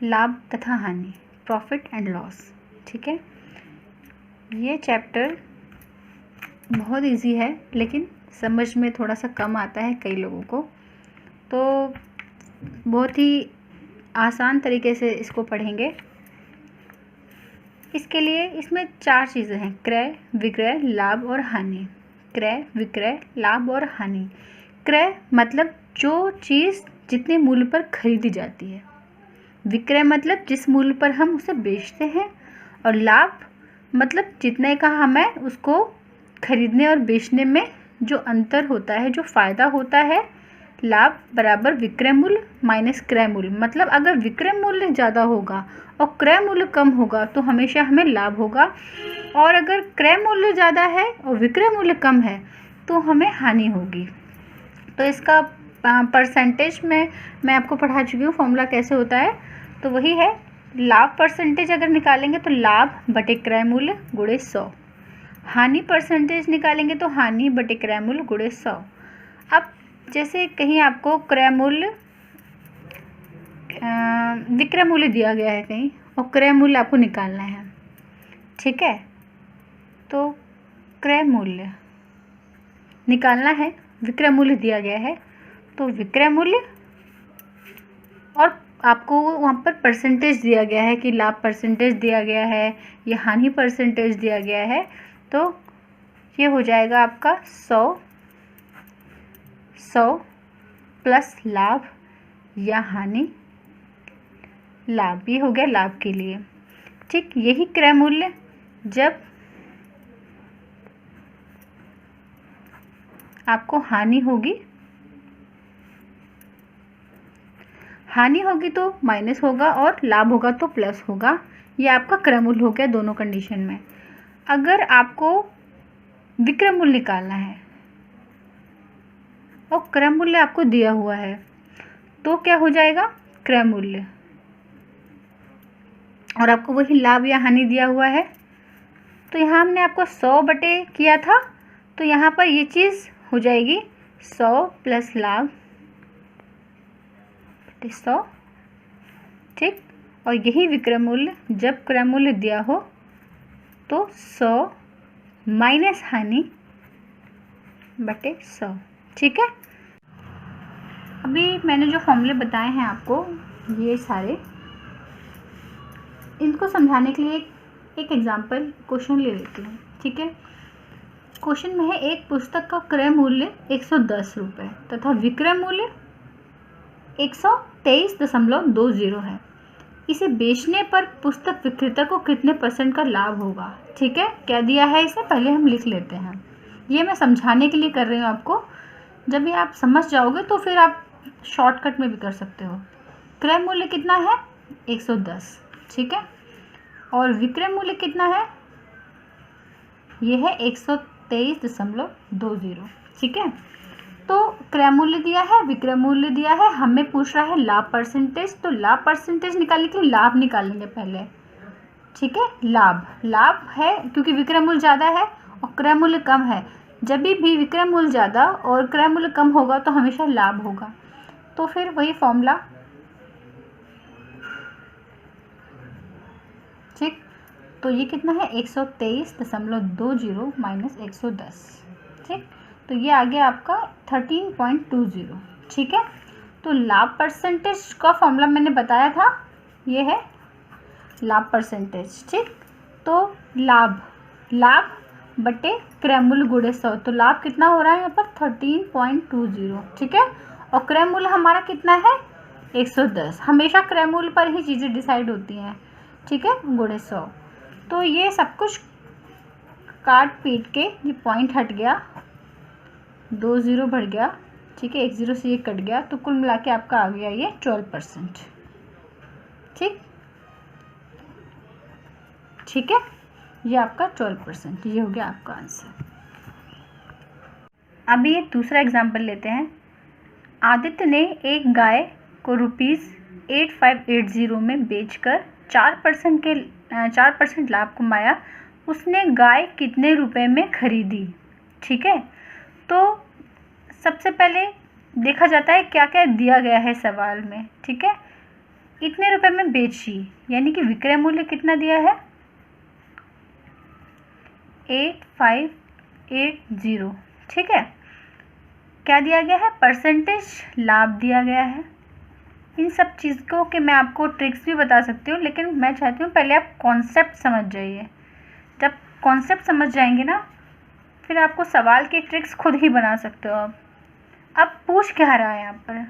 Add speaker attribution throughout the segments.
Speaker 1: लाभ तथा हानि, प्रॉफिट एंड लॉस। ठीक है, ये चैप्टर बहुत इजी है लेकिन समझ में थोड़ा सा कम आता है कई लोगों को, तो बहुत ही आसान तरीके से इसको पढ़ेंगे। इसके लिए इसमें 4 चीज़ें हैं, क्रय, विक्रय, लाभ और हानि। क्रय, विक्रय, लाभ और हानि। क्रय मतलब जो चीज़ जितने मूल्य पर खरीदी जाती है, विक्रय मतलब जिस मूल्य पर हम उसे बेचते हैं, और लाभ मतलब जितने का हमें उसको खरीदने और बेचने में जो अंतर होता है, जो फ़ायदा होता है। लाभ बराबर विक्रय मूल्य माइनस क्रय मूल्य, मतलब अगर विक्रय मूल्य ज़्यादा होगा और क्रय मूल्य कम होगा तो हमेशा हमें लाभ होगा, और अगर क्रय मूल्य ज़्यादा है और विक्रय मूल्य कम है तो हमें हानि होगी। तो इसका परसेंटेज में मैं आपको पढ़ा चुकी हूँ, फॉर्मूला कैसे होता है। तो वही है, लाभ परसेंटेज अगर निकालेंगे तो लाभ बटे क्रय मूल्य गुणे 100। हानि परसेंटेज निकालेंगे तो हानि बटे क्रय मूल्य गुणे 100। अब जैसे कहीं आपको क्रय मूल्य विक्रय मूल्य दिया गया है कहीं, और क्रय मूल्य आपको निकालना है। ठीक है, तो क्रय मूल्य निकालना है, विक्रय मूल्य दिया गया है, तो विक्रय मूल्य, और आपको वहाँ पर परसेंटेज दिया गया है कि लाभ परसेंटेज दिया गया है या हानि परसेंटेज दिया गया है, तो ये हो जाएगा आपका 100 प्लस लाभ या हानि लाभ, ये हो गया लाभ के लिए। ठीक, यही क्रय मूल्य जब आपको हानि होगी तो माइनस होगा और लाभ होगा तो प्लस होगा। ये आपका क्रय मूल्य हो गया दोनों कंडीशन में। अगर आपको विक्रय मूल्य निकालना है और क्रय मूल्य आपको दिया हुआ है तो क्या हो जाएगा, क्रय मूल्य, और आपको वही लाभ या हानि दिया हुआ है। तो यहाँ हमने आपको 100 बटे किया था, तो यहाँ पर ये चीज़ हो जाएगी 100 प्लस लाभ बटे 100। ठीक, और यही विक्रय मूल्य जब क्रय मूल्य दिया हो तो 100 माइनस हानि बटे 100। ठीक है, अभी मैंने जो फॉर्मूले बताए हैं आपको, ये सारे, इनको समझाने के लिए एक एग्जाम्पल क्वेश्चन ले लेती हूँ। ठीक है, क्वेश्चन में है एक पुस्तक का क्रय मूल्य 110 रुपये तथा विक्रय मूल्य 123.20 है। इसे बेचने पर पुस्तक विक्रेता को कितने % का लाभ होगा। ठीक है, क्या दिया है इसे पहले हम लिख लेते हैं। ये मैं समझाने के लिए कर रही हूँ आपको, जब ये आप समझ जाओगे तो फिर आप शॉर्टकट में भी कर सकते हो। क्रय मूल्य कितना है 110, ठीक है, और विक्रय मूल्य कितना है, ये है 123.20। ठीक है, तो क्रय मूल्य दिया है, विक्रय मूल्य दिया है, हमें पूछ रहा है लाभ परसेंटेज, तो लाभ परसेंटेज निकालने के लिए लाभ निकालेंगे पहले। ठीक है, लाभ है क्योंकि विक्रय मूल्य ज़्यादा है और क्रय मूल्य कम है। जब भी विक्रय मूल्य ज़्यादा और क्रय मूल्य कम होगा तो हमेशा लाभ होगा। तो फिर वही फॉर्मूला, ठीक, तो ये कितना है 123.20 माइनस 110। ठीक, तो ये आ गया आपका 13.20। ठीक है, तो लाभ परसेंटेज का फॉर्मूला मैंने बताया था, ये है लाभ परसेंटेज। ठीक, तो लाभ बटे क्रय मूल्य गुणे 100, तो लाभ कितना हो रहा है यहाँ पर 13.20। ठीक है, और क्रय मूल्य हमारा कितना है 110। हमेशा क्रय मूल्य पर ही चीज़ें डिसाइड होती हैं। ठीक है, गुणे 100, तो ये सब कुछ काट पीट के ये पॉइंट हट गया, 2 0 बढ़ गया। ठीक है, 1 0 से ये कट गया, तो कुल मिला के आपका आ गया ये 12%। ठीक है, ये आपका 12%, ये हो गया आपका आंसर। अभी एक दूसरा एग्जाम्पल लेते हैं। आदित्य ने एक गाय को ₹8580 में बेचकर 4% लाभ कमाया। उसने गाय कितने रुपए में खरीदी। ठीक है, तो सबसे पहले देखा जाता है क्या क्या दिया गया है सवाल में। ठीक है, इतने रुपए में बेची, यानी कि विक्रय मूल्य कितना दिया है 8580। ठीक है, क्या दिया गया है, परसेंटेज लाभ दिया गया है। इन सब चीज़ों के मैं आपको ट्रिक्स भी बता सकती हूँ, लेकिन मैं चाहती हूँ पहले आप कॉन्सेप्ट समझ जाइए। जब कॉन्सेप्ट समझ जाएंगे ना, फिर आपको सवाल की ट्रिक्स खुद ही बना सकते हो। अब पूछ क्या रहा है यहाँ पर,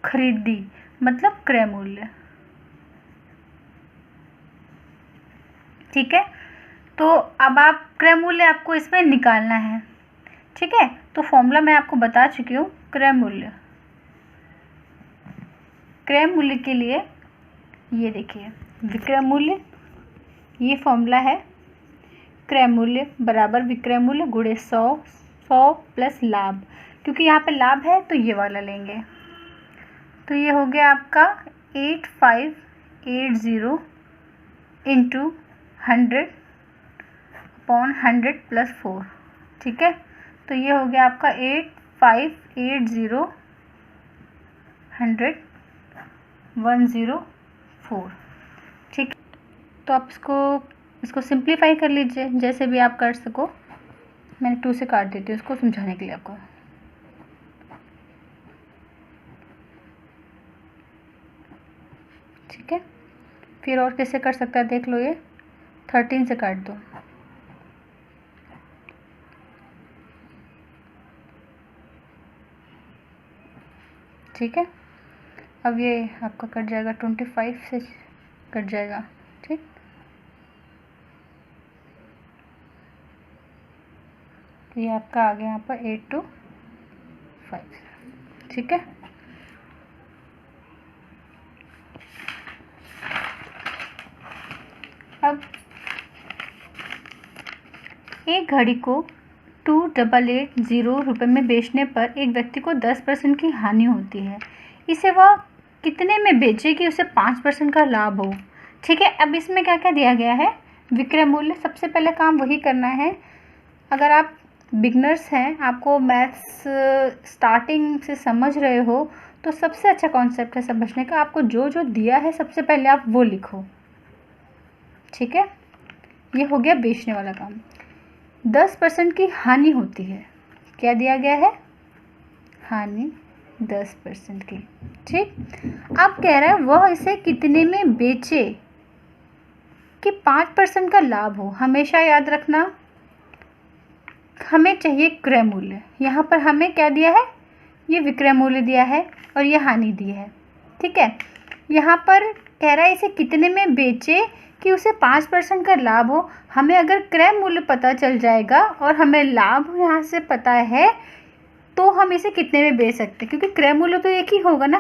Speaker 1: खरीदी मतलब क्रय मूल्य। ठीक है, तो अब आप क्रय मूल्य आपको इसमें निकालना है। ठीक है, तो फॉर्मूला मैं आपको बता चुकी हूँ। क्रय मूल्य के लिए ये देखिए, विक्रय मूल्य, ये फॉर्मूला है। क्रय मूल्य बराबर विक्रय मूल्य गुणे 100 प्लस लाभ, क्योंकि यहाँ पे लाभ है तो ये वाला लेंगे। तो ये हो गया आपका 8580 इंटू 100/100 प्लस 4। ठीक है, तो ये हो गया आपका 8580 100/104। ठीक, तो आप इसको सिंप्लीफाई कर लीजिए जैसे भी आप कर सको। मैंने 2 से काट देती हूँ इसको समझाने के लिए आपको। ठीक है, फिर और कैसे कर सकता है देख लो, ये 13 से काट दो। ठीक है, अब ये आपका कट जाएगा 25 से कट जाएगा। ठीक, तो ये आपका आ गया यहाँ पर 825। ठीक है, अब एक घड़ी को 2880 रुपये में बेचने पर एक व्यक्ति को 10% की हानि होती है। इसे वह कितने में बेचे कि उसे 5% का लाभ हो। ठीक है, अब इसमें क्या क्या दिया गया है, विक्रय मूल्य। सबसे पहले काम वही करना है। अगर आप बिगनर्स हैं, आपको मैथ्स स्टार्टिंग से समझ रहे हो, तो सबसे अच्छा कॉन्सेप्ट है समझने का। आपको जो जो दिया है सबसे पहले आप वो लिखो। ठीक है, ये हो गया बेचने वाला काम। 10% की हानि होती है, क्या दिया गया है, हानि 10% की। ठीक, अब कह रहा है वह इसे कितने में बेचे कि 5% का लाभ हो। हमेशा याद रखना, हमें चाहिए क्रय मूल्य। यहाँ पर हमें क्या दिया है, ये विक्रय मूल्य दिया है और ये हानि दी है। ठीक है, यहाँ पर कह रहा है इसे कितने में बेचे कि उसे 5% का लाभ हो। हमें अगर क्रय मूल्य पता चल जाएगा और हमें लाभ यहाँ से पता है, तो हम इसे कितने में बेच सकते हैं, क्योंकि क्रय मूल्य तो एक ही होगा ना,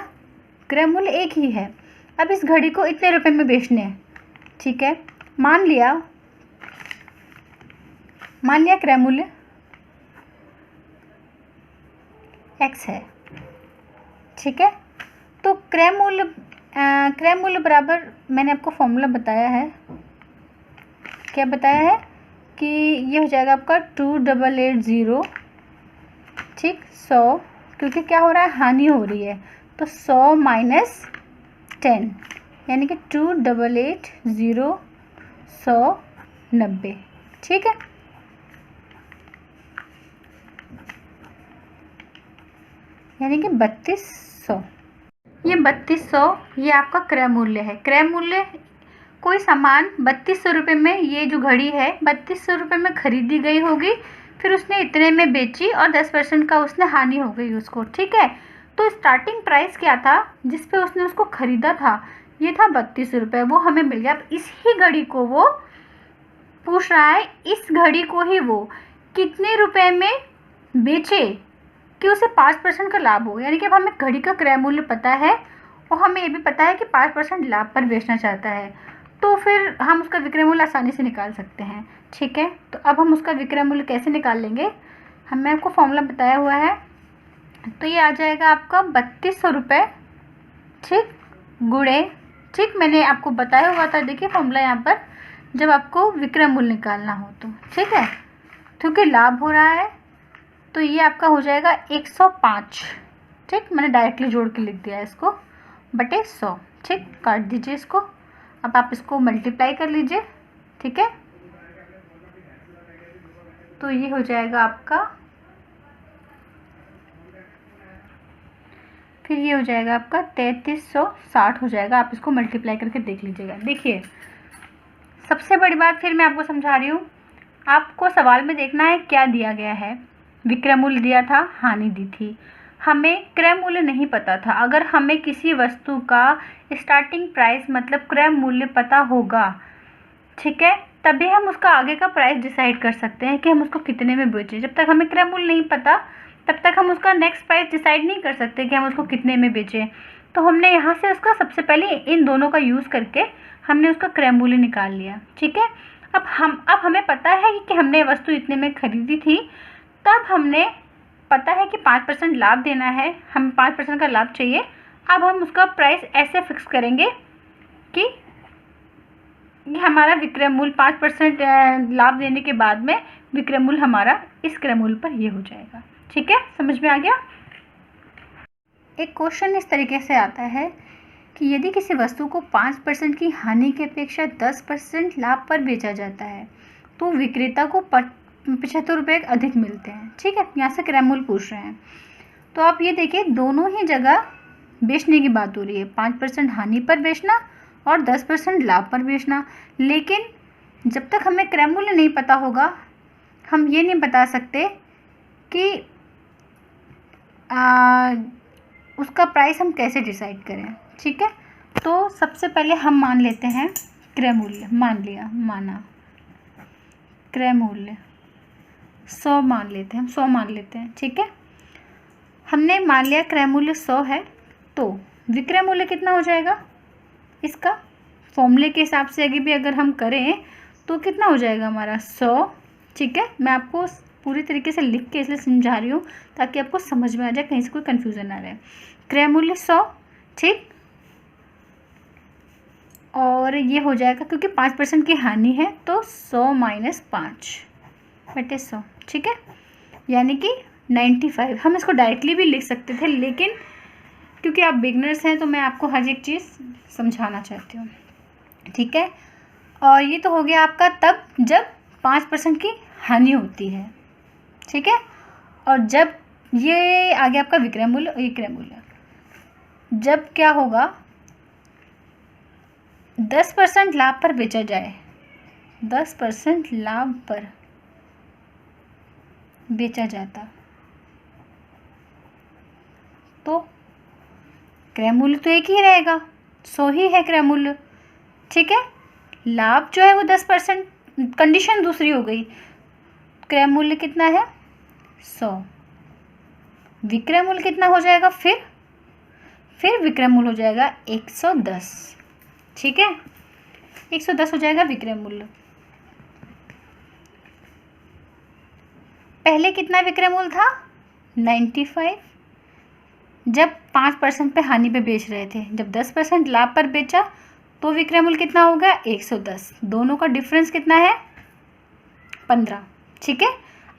Speaker 1: क्रय मूल्य एक ही है। अब इस घड़ी को इतने रुपए में बेचने हैं। ठीक है, मान लिया क्रय मूल्य x है। ठीक है, तो क्रय मूल्य बराबर, मैंने आपको फॉर्मूला बताया है, क्या बताया है कि ये हो जाएगा आपका 2880। ठीक, 100, क्योंकि क्या हो रहा है, हानि हो रही है, तो 100 माइनस 10, यानी कि 2880 190। ठीक है, यानी कि 3200। ये 3200 ये आपका क्रय मूल्य है। क्रय मूल्य, कोई सामान 3200 रुपये में, ये जो घड़ी है 3200 रुपये में खरीदी गई होगी, फिर उसने इतने में बेची और 10% का उसने हानि हो गई उसको। ठीक है, तो स्टार्टिंग प्राइस क्या था जिस पे उसने उसको ख़रीदा था, ये था 3200 रुपये, वो हमें मिल गया। अब इसी घड़ी को वो पूछ रहा है, इस घड़ी को ही वो कितने रुपए में बेचे कि उसे 5% का लाभ हो। यानी कि अब हमें घड़ी का क्रय मूल्य पता है और हमें ये भी पता है कि 5% लाभ पर बेचना चाहता है, तो फिर हम उसका विक्रय मूल्य आसानी से निकाल सकते हैं। ठीक है, तो अब हम उसका विक्रय मूल्य कैसे निकाल लेंगे, हमने आपको फॉर्मूला बताया हुआ है। तो ये आ जाएगा आपका 3200 रुपये। ठीक, गुणे, ठीक, मैंने आपको बताया हुआ था, देखिए फॉर्मूला यहाँ पर, जब आपको विक्रय मूल्य निकालना हो तो। ठीक है, क्योंकि लाभ हो रहा है तो ये आपका हो जाएगा 105। ठीक, मैंने डायरेक्टली जोड़ के लिख दिया है इसको, बटे 100। ठीक, काट दीजिए इसको। अब आप इसको मल्टीप्लाई कर लीजिए। ठीक है, तो ये हो जाएगा आपका, फिर ये हो जाएगा आपका 3360 हो जाएगा। आप इसको मल्टीप्लाई करके देख लीजिएगा। देखिए, सबसे बड़ी बात फिर मैं आपको समझा रही हूँ, आपको सवाल में देखना है क्या दिया गया है। विक्रय मूल्य दिया था, हानि दी थी, हमें क्रय मूल्य नहीं पता था। अगर हमें किसी वस्तु का स्टार्टिंग प्राइस मतलब क्रय मूल्य पता होगा, ठीक है, तभी हम उसका आगे का प्राइस डिसाइड कर सकते हैं कि हम उसको कितने में बेचें। जब तक हमें क्रय मूल्य नहीं पता तब तक हम उसका नेक्स्ट प्राइस डिसाइड नहीं कर सकते कि हम उसको कितने में बेचें। तो हमने यहाँ से उसका सबसे पहले इन दोनों का यूज़ करके हमने उसका क्रय मूल्य निकाल लिया। ठीक है, अब हमें पता है कि हमने वस्तु इतने में खरीदी थी, तब हमने पता है कि 5% लाभ देना है, हमें 5% का लाभ चाहिए। अब हम उसका प्राइस ऐसे फिक्स करेंगे कि हमारा विक्रय मूल्य 5% लाभ देने के बाद में विक्रय मूल्य हमारा इस क्रय मूल्य पर ये हो जाएगा। ठीक है, समझ में आ गया। एक क्वेश्चन इस तरीके से आता है कि यदि किसी वस्तु को 5% की हानि की अपेक्षा 10% लाभ पर बेचा जाता है तो विक्रेता को 75 रुपये अधिक मिलते हैं। ठीक है, यहाँ से क्रय मूल्य पूछ रहे हैं। तो आप ये देखिए, दोनों ही जगह बेचने की बात हो रही है, 5% हानि पर बेचना और 10% लाभ पर बेचना। लेकिन जब तक हमें क्रय मूल्य नहीं पता होगा, हम ये नहीं बता सकते कि उसका प्राइस हम कैसे डिसाइड करें। ठीक है, तो सबसे पहले हम मान लेते हैं क्रय मूल्य। माना क्रय मूल्य 100 मान लेते हैं, हम 100 मान लेते हैं। ठीक है, हमने मान लिया क्रय मूल्य 100 है, तो विक्रय मूल्य कितना हो जाएगा इसका, फॉर्मूले के हिसाब से आगे भी अगर हम करें तो कितना हो जाएगा हमारा 100। ठीक है, मैं आपको पूरी तरीके से लिख के इसलिए समझा रही हूँ ताकि आपको समझ में आ जाए, कहीं से कोई कन्फ्यूज़न ना रहे। क्रय मूल्य 100, ठीक, और ये हो जाएगा क्योंकि 5% की हानि है तो 100 माइनस 5 बटे 100। ठीक है, यानी कि 95। हम इसको डायरेक्टली भी लिख सकते थे, लेकिन क्योंकि आप बिगनर्स हैं तो मैं आपको हर एक चीज़ समझाना चाहती हूँ। ठीक है, और ये तो हो गया आपका तब जब 5% की हानि होती है। ठीक है, और जब ये आ गया आपका विक्रय मूल्य और ये क्रय मूल्य, जब क्या होगा 10% लाभ पर बेचा जाए, 10% लाभ पर बेचा जाता तो क्रय मूल्य तो एक ही रहेगा, 100 ही है क्रय मूल्य। ठीक है, लाभ जो है वो 10%, कंडीशन दूसरी हो गई। क्रय मूल्य कितना है 100, विक्रय मूल्य कितना हो जाएगा, फिर विक्रय मूल्य हो जाएगा 110। ठीक है, 110 हो जाएगा विक्रय मूल्य। पहले कितना विक्रय मूल्य था 95, जब 5% पे हानि पे बेच रहे थे। जब 10% लाभ पर बेचा तो विक्रय मूल्य कितना होगा 110। दोनों का डिफरेंस कितना है 15। ठीक है,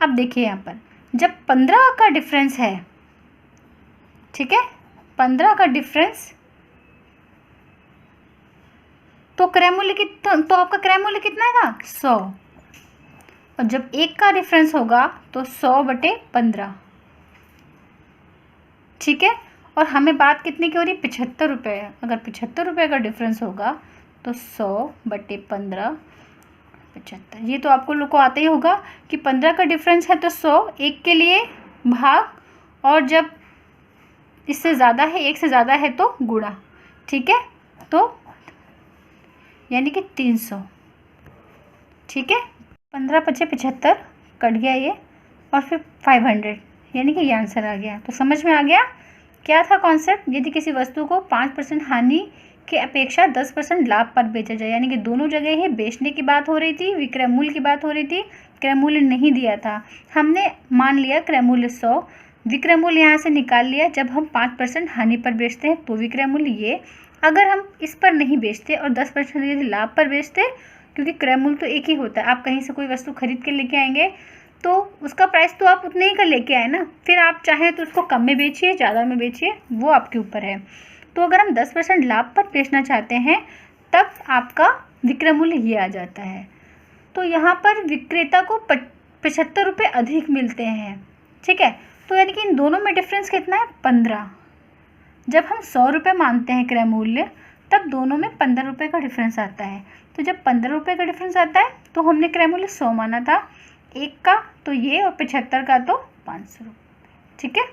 Speaker 1: अब देखिए यहाँ पर जब 15 का डिफरेंस है, ठीक है, 15 का डिफरेंस, तो क्रय मूल्य कितना, तो आपका क्रय मूल्य कितना है 100, और जब 1 का डिफरेंस होगा तो 100 बटे 15। ठीक है, और हमें बात कितने की हो रही है 75 रुपये। अगर 75 रुपये का डिफरेंस होगा तो 100 बटे 15 75। ये तो आपको लोग को आता ही होगा कि 15 का डिफरेंस है तो 100, 1 के लिए भाग, और जब इससे ज़्यादा है, 1 से ज़्यादा है तो गुणा। ठीक है, तो यानी कि 300। ठीक है, 15 पचे 75 कट गया ये, और फिर 500, यानी कि ये आंसर आ गया। तो समझ में आ गया क्या था कॉन्सेप्ट। यदि किसी वस्तु को 5% हानि की अपेक्षा 10% लाभ पर बेचा जाए, यानी कि दोनों जगह ही बेचने की बात हो रही थी, विक्रय मूल्य की बात हो रही थी, क्रय मूल्य नहीं दिया था। हमने मान लिया क्रय मूल्य 100, विक्रय मूल्य यहाँ से निकाल लिया। जब हम 5% हानि पर बेचते हैं तो विक्रय मूल्य ये, अगर हम इस पर नहीं बेचते और 10% यदि लाभ पर बेचते, क्योंकि क्रय मूल्य तो एक ही होता है। आप कहीं से कोई वस्तु खरीद के लेके आएंगे तो उसका प्राइस तो आप उतने ही का लेके आए ना, फिर आप चाहें तो उसको कम में बेचिए, ज़्यादा में बेचिए, वो आपके ऊपर है। तो अगर हम 10% लाभ पर बेचना चाहते हैं तब आपका विक्रय मूल्य ये आ जाता है। तो यहाँ पर विक्रेता को 75 रुपये अधिक मिलते हैं, ठीक है। तो यानी कि इन दोनों में डिफरेंस कितना है, 15। जब हम 100 रुपये मानते हैं क्रय मूल्य तब दोनों में 15 रुपये का डिफरेंस आता है। तो जब 15 रुपये का डिफरेंस आता है तो हमने क्रय मूल्य 100 माना था एक का, तो ये, और 75 का तो 500 रुपये, ठीक है।